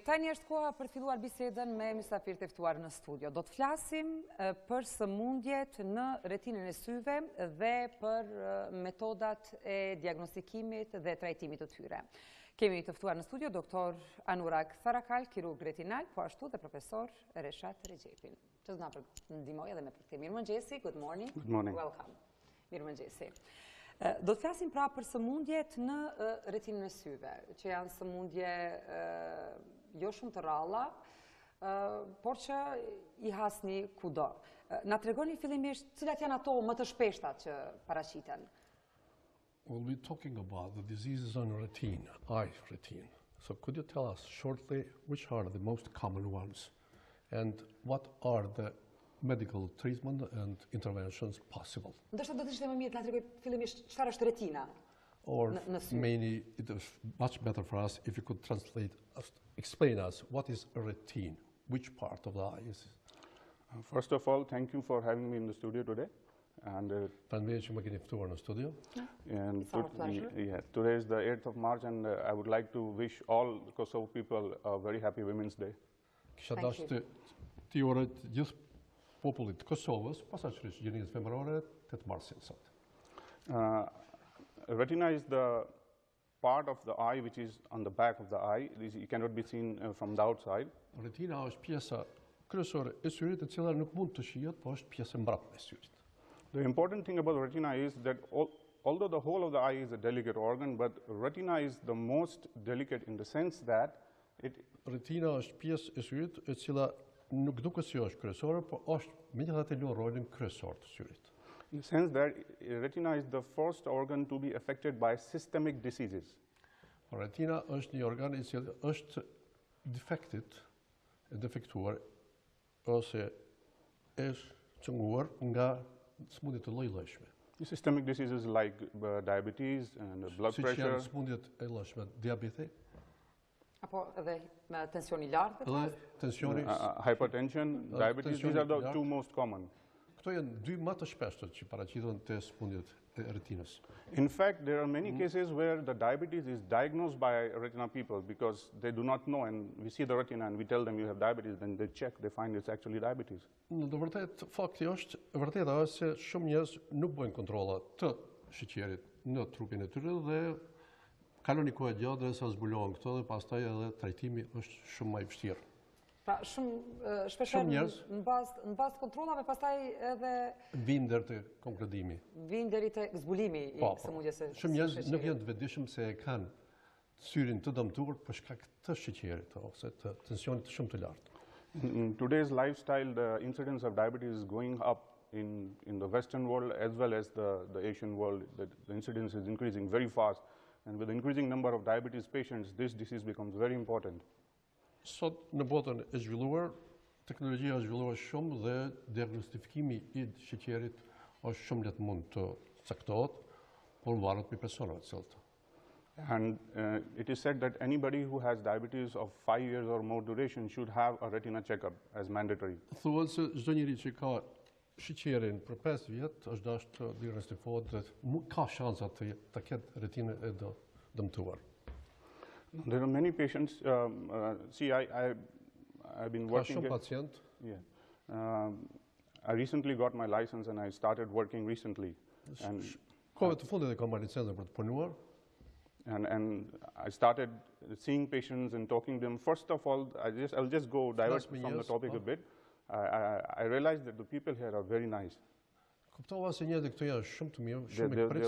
Tani është koha për filluar bisedën me mysafirët e ftuar në studio. Do të flasim për sëmundjet në retinën e syve dhe për metodat e diagnostikimit dhe trajtimit të tyre. Kemi të ftuar në studio doktor Anurag Thakral, kirurg retinal, po ashtu dhe profesor Reshat Rexhepin. Që s'na ndihmoj edhe me për këtë. Mëngjesit, good morning. Good morning. Welcome. Mëngjesit. Do të flasim pra për sëmundjet në retinën e syve, që janë sëmundje jo shumë të rralla, por që i hasni kudo. Na tregoni fillimisht cilat janë ato më të shpeshta që paraqiten? We'll be talking about the diseases on retina, eye retina. So could you tell us shortly which are the most common ones and what are the medical treatment and interventions possible? Ndërsa do të ishte më mirë të na tregoj fillimisht çfarë është retina. Or maybe it is much better for us if you could explain us what is a retina, which part of the eye is it? First of all, thank you for having me in the studio today. And It's our pleasure. Today is the 8th of March, and I would like to wish all Kosovo people a very happy Women's Day. Kisha dashur të uroj gjithë popullit të Kosovës, posaçërisht gjinisë femërore, 8 marsin sot. Retina is the part of the eye which is on the back of the eye. It cannot be seen from the outside. Retina është pjesa kryesore e syrit, e cila nuk mund të shihet, po është pjesë e mbrapsme e syrit. The important thing about retina is that although the whole of the eye is a delicate organ, but retina is the most delicate in the sense that retina është pjesë e syrit e cila nuk duket si është kryesore, por është megjithatë lën rolin kryesor të syrit. In the sense that retina is the first organ to be affected by systemic diseases. Retina është një organ i cili është defektuar ose është çnguar nga sëmundje të lloj-llojshme. Systemic diseases like diabetes and blood pressure. Sëmundjet e llojshme, diabeti, apo edhe me tensioni i lartë, hypertension, diabetes, these are the two most common. Këto janë dy më të shpeshta që paraqiten te sëmundjet e retinës. In fact, there are many cases where the diabetes is diagnosed by retina people because they do not know, and we see the retina and we tell them you have diabetes, then they check, they find it's actually diabetes. Në të vërtetë, fakti është vërteta është se shumë njerëz nuk bëjnë kontrolla të sheqerit në trupin e tyre dhe kalon një kohë gjatë derisa zbulohen këto dhe pastaj edhe trajtimi është shumë më i vështirë. Pra shumë shpeshherë në bazë të kontrollave, pastaj edhe vin deri te konkludimi. Vin deri te zbulimi i sëmundjes së. Shumë njerëz nuk janë të vetëdijshëm se e kanë syrin të dëmtuar për shkak të sheqerit ose të tensionit shumë të lartë. In today's lifestyle, the incidence of diabetes is going up in the Western world as well as the Asian world. The incidence is increasing very fast, and with the increasing number of diabetes patients, this disease becomes very important. Sot në botën e zhvilluar, teknologjia është zhvilluar shumë dhe diagnostifikimi i sheqerit është shumë lehtë mund të caktohet, por varet prej personave të cilët. And it is said that anybody who has diabetes of 5 years or more duration should have a retina checkup as mandatory. Thuhet se çdo njeri që ka sheqerin për 5 vjet është dashur të diagnostikohet dhe ka shansa të ketë retinën e dëmtuar. There are many patients. See, I've been working. Yeah. I recently got my license and I started working recently. And I started seeing patients and talking to them. First of all, I'll just go divert from the topic a bit. I realized that the people here are very nice. They are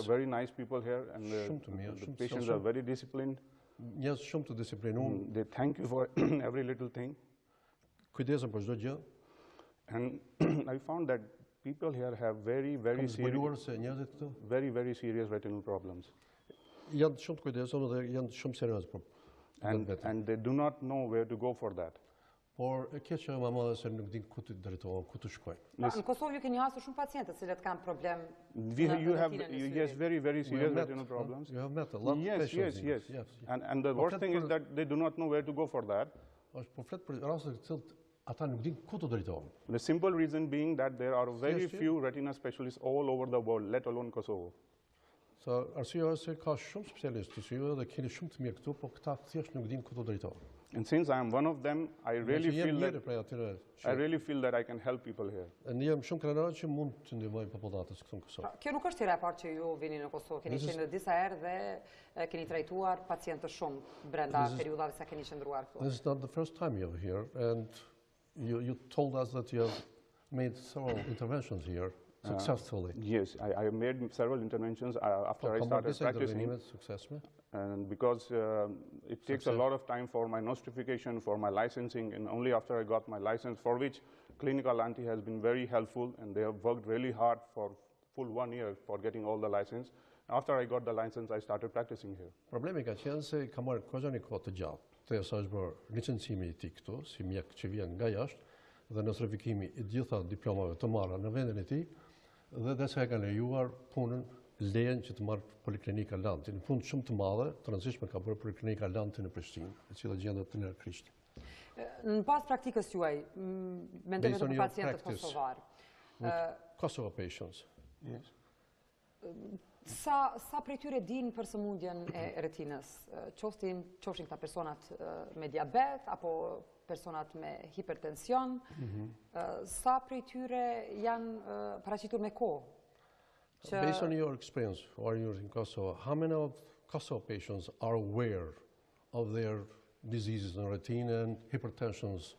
very nice people here, and the patients are very disciplined. They thank you for every little thing. And I found that people here have very serious retinal problems. And they do not know where to go for that. Në Kosovë ju keni hasur shumë pacientë të cilët kanë problem në retinën e syrit. Yes, very serious retinal problems. You have met a lot of patients. Yes. And the worst thing is that they do not know where to go for that. The simple reason being that there are very few retina specialists all over the world, let alone Kosovo. So, arsyeja është se ka shumë specialistë të syve dhe keni shumë të mirë këtu, po këta thjesht nuk dinë ku të drejtohen. And since I am one of them, I really feel that I can help people here. Ne jam shumë krenar që mund të ndihmoj popullatës këtu në Kosovë. Kjo nuk është hera e parë që ju vini në Kosovë, keni qenë disa herë dhe keni trajtuar pacientë shumë brenda periudhave sa keni qëndruar këtu. This is not the first time you're here, and you told us that you have made several interventions here. Successfully. Yes, I made several interventions after I started practicing. And because it takes a lot of time for my notification, for my licensing, and only after I got my license, for which SYVE LANTI has been very helpful, and they have worked really hard for full 1 year for getting all the license. After I got the license, I started practicing here. Problemi ka qenë se ka marrë kohë të gjatë. Derisa është bërë licencimi i tij këtu, si mjek që vjen nga jashtë, dhe nostrifikimi i gjitha diplomave të marra në vendin e tij. Dhe desa e ka lejuar punën lejen që të marrë Poliklinika Lanti. Në punë shumë të madhe, të rëndësishme ka bërë Poliklinika Lanti në Prishtinë, e cila gjendet në Krisht. Në pas praktikës juaj, mendojmë të për pacientët kosovar. Kosovo patients. Yes. Sa prej tyre dinë për sëmundjen e retinës? Qofshin këta personat me diabet, apo personat me hipertension, sa prej tyre janë paraqitur me kohë? Based on your experience while you're in Kosovo, how many of Kosovo patients are aware of their diseases in retina and hypertensions?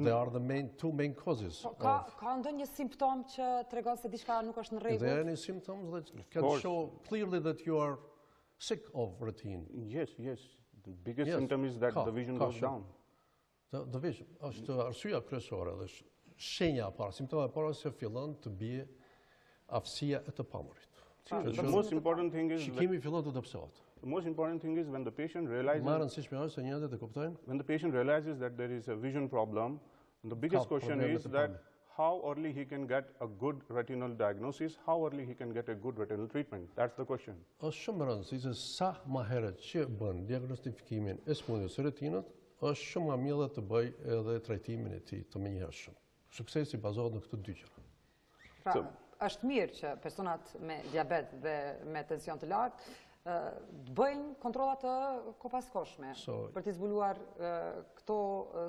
They are the two main causes. Ka ndonjë simptom që tregon se diçka nuk është në rregull? Are there any symptoms that can show clearly that you are sick of retina? Yes. The biggest symptom is that the vision goes down. The vision është arsyeja kryesore dhe shenja e parë, simptoma e parë se fillon të bie aftësia e të pamurit. The most important thing is shikimi fillon të dobësohet. The most important thing is when the patient realizes that there is a vision problem, the biggest question is that how early he can get a good retinal diagnosis, how early he can get a good retinal treatment. That's the question. Është shumë rëndësishme se sa më herët që bën diagnostifikimin e sëmundjes së retinës, është shumë më mirë të bëj edhe trajtimin e tij të menjëhershëm. Suksesi bazohet në këto dy gjëra. Pra, është mirë që personat me diabet dhe me tension të lartë të bëjnë kontrollat të kopaskoshme për të zbuluar këto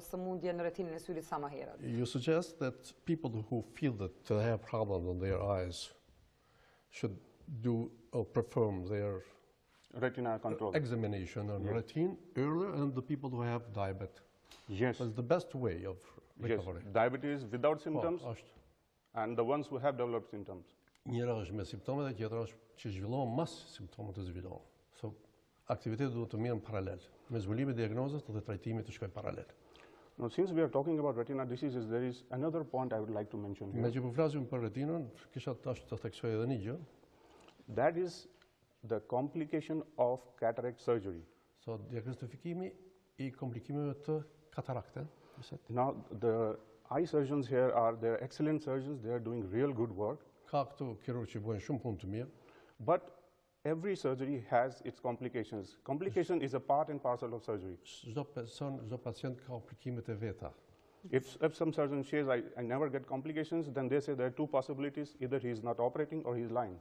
sëmundje në retinën e syrit sa më herët. You suggest that people who feel that they have problems on their eyes should do or perform their retina control examination on retina earlier, and the people who have diabetes. Yes. That's the best way of recovery. Yes. Diabetes without symptoms and the ones who have developed symptoms. Njëra është me simptome dhe tjetra është që zhvillohen mas simptomet të zhvillohen. So, aktivitetet duhet të mirën paralel. Me zhvillimin e diagnozës dhe trajtimit të shkojnë paralel. Now, since we are talking about retina diseases, there is another point I would like to mention here. Me që po flasim për retinën, kisha tash të theksoj edhe një gjë. That is the complication of cataract surgery. So, diagnostifikimi I komplikimeve të katarakte. Now, the eye surgeons here they're excellent surgeons. They are doing real good work. Ka këtu kirurg që bëjnë shumë punë të mirë. But every surgery has its complications. Complication is a part and parcel of surgery. Çdo pacient ka komplikimet e veta. If some surgeon says I never get complications, then they say there are two possibilities: either he is not operating or he is lying.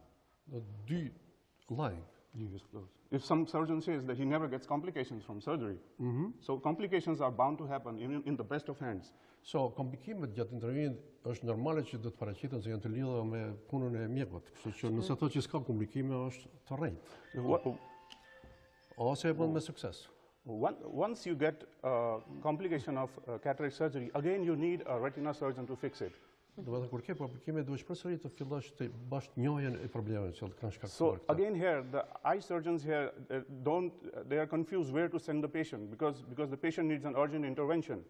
Lying. If some surgeon says that he never gets complications from surgery, so complications are bound to happen in the best of hands. So komplikimet gjatë intervenimit është normale që do të paraqiten se janë të lidhura me punën e mjekut. Kështu që nëse thotë që s'ka komplikime është të rrejtë. Ose e bën me sukses. Once you get complication of cataract surgery, again you need a retina surgeon to fix it. Do të thotë kur ke komplikime duhet përsëri të fillosh të bash njohjen e problemeve që kanë shkaktuar. So again here the eye surgeons here they are confused where to send the patient because the patient needs an urgent intervention.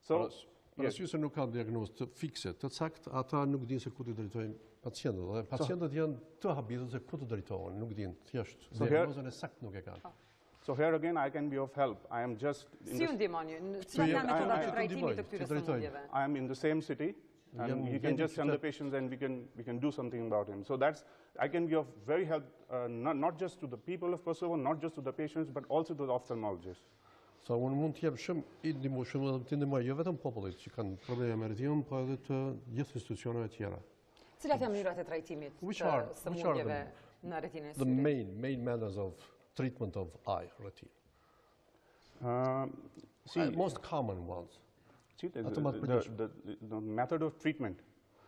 So se nuk kanë diagnozë të fikse, të saktë, ata nuk dinë se ku të drejtojnë pacientët. Dhe pacientët janë të habitur se ku të drejtohen, nuk dinë thjesht diagnozën e saktë nuk e kanë. So here again I can be of help. I am just Si ju ndihmoni? Cilat janë metodat e trajtimit të këtyre sëmundjeve? I am in the same city. And you can just send the patients and we can do something about him. So I can be of very help, not just to the people of Kosovo, not just to the patients, but also to the ophthalmologists. So unë mund të jap shumë të ndihmoj jo vetëm popullit që kanë probleme me retinën, po edhe të gjithë institucioneve tjera. Cilat janë mënyrat e trajtimit të sëmundjeve në retinën e the syrit? main methods of treatment of eye retina? Most common ones. See, the method of treatment.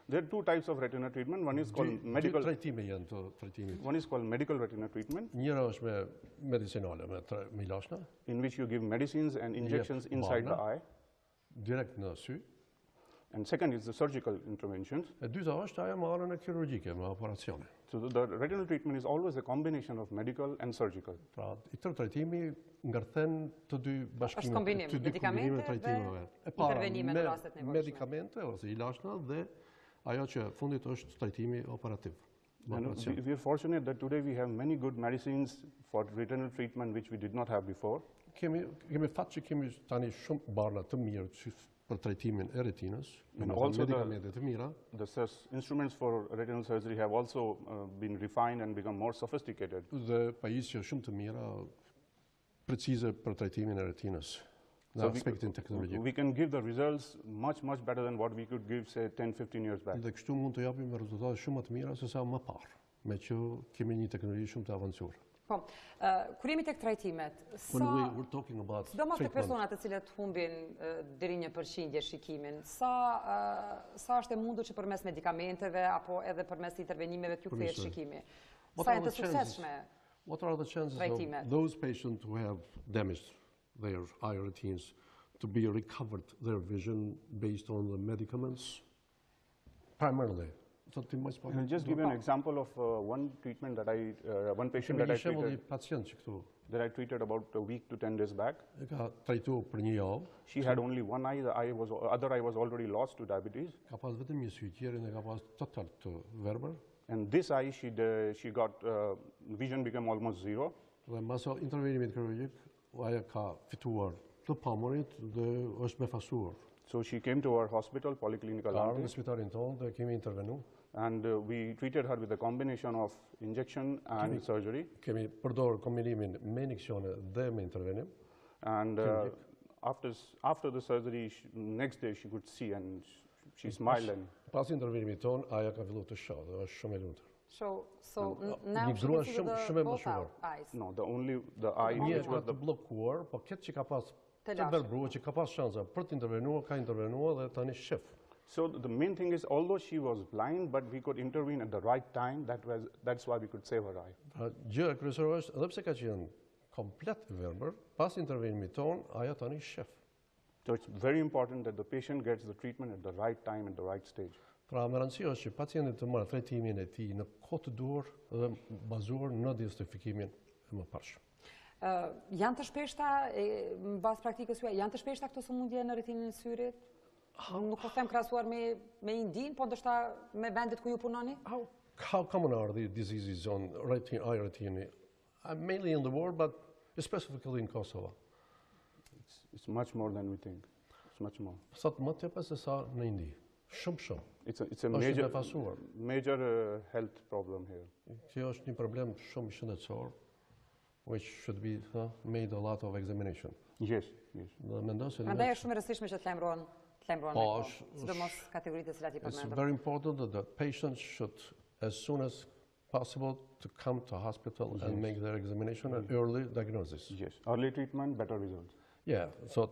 There are two types of retina treatment. One is called medical. One is called medical retina treatment. In which you give medicines and injections inside the eye. Direct në sy. And second is the surgical interventions. E dyta është ajo me anën e kirurgjike, me operacione. So the retinal treatment is always a combination of medical and surgical. Pra, i tërë trajtimi ngarthen të dy bashkimet, kombinim, medikamente trajtimeve. E para me medikamente ose ilashna dhe ajo që fundit është trajtimi operativ. And we are fortunate that today we have many good medicines for retinal treatment which we did not have before. Kemi fat që kemi tani shumë barna të mirë për trajtimin e retinës, and also medikamente të mira. The instruments for retinal surgery have also been refined and become more sophisticated. Dhe pajisje shumë të mira, precize për trajtimin e retinës. We can give the results much better than what we could give, say, 10-15 years back. Dhe kështu mund të japim rezultate shumë të mira se sa më parë, me që kemi një teknologji shumë të avancuar. Po, kur jemi tek trajtimet, sidomos te personat të cilët humbin deri një përqindje shikimin, sa është e mundur që përmes medikamenteve apo edhe përmes intervenimeve t'ju kthehet shikimi? Sa janë të suksesshme? What are the chances of those patients who have damaged their eye retines to be recovered their vision based on the medicaments? Primarily. I'll just give you an example of one treatment that one patient that I treated about a week to 10 days back. She had only one eye, the other eye was already lost to diabetes. And this eye, she got, vision became almost zero. So she came to our hospital, Poliklinikën, and we treated her with a combination of injection and surgery. And after the surgery, next day she could see and she smiled. And so now she can see with both eyes? No, the eye which was the blokkuar, po këtë që ka pas të verbruar, që ka pas shansa për të intervenuar, ka intervenuar dhe tani shef. So the main thing is, although she was blind, but we could intervene at the right time. That's why we could save her eye. Gjëja kryesore është, edhe pse ka qenë komplet verbër, pas intervenimit ton, ajo tani shef. So it's very important that the patient gets the treatment at the right time, at the right stage. Pra me rëndësi është që pacienti të marrë trajtimin e tij në kohë të duhur dhe bazuar në diagnostikimin e mëparshëm. Janë të shpeshta, mbas praktikës juaj, janë të shpeshta këto sëmundje në retinën e syrit? Nuk po them krahasuar me Indin, po ndoshta me vendet ku ju punoni? How common are the diseases on eye retina? Mainly in the world, but specifically in Kosovo. It's much more than we think. It's much more. Sot më tepër se sa në Indi. Shumë. It's a major health problem here. Kjo është një problem shumë shëndetësor, which should be made a lot of examination. Yes. Prandaj është shumë e rëndësishme që të lajmërohen sidomos kategoritë të cilat I përmendëm. It's very important that the patients should, as soon as possible, to come to hospital and make their examination and early diagnosis. Yes, early treatment, better results. Yeah, so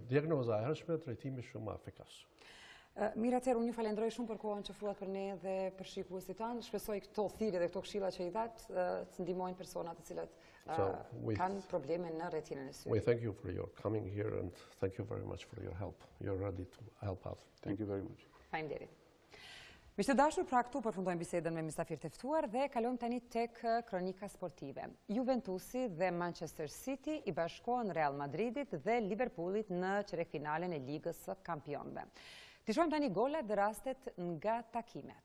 diagnoza e hershme, trajtimi shumë efikas. Mirë, atëherë unë ju falenderoj shumë për kohën që fruat për ne dhe për shikuesit tanë. Shpresoj këto thirrje dhe këto këshilla që I dhat të ndihmojnë personat të cilët kanë probleme në retinën e syrit. We thank you for your coming here and thank you very much for your help. You're ready to help out. Thank you very much. Faleminderit. Miqtë dashur, pra këtu përfundojmë bisedën me mysafir të ftuar dhe kalojmë tani tek kronika sportive. Juventusi dhe Manchester City I bashkohen Real Madridit dhe Liverpoolit në çerekfinalen e Ligës së Kampionëve. Të shohim tani golet dhe rastet nga takimet.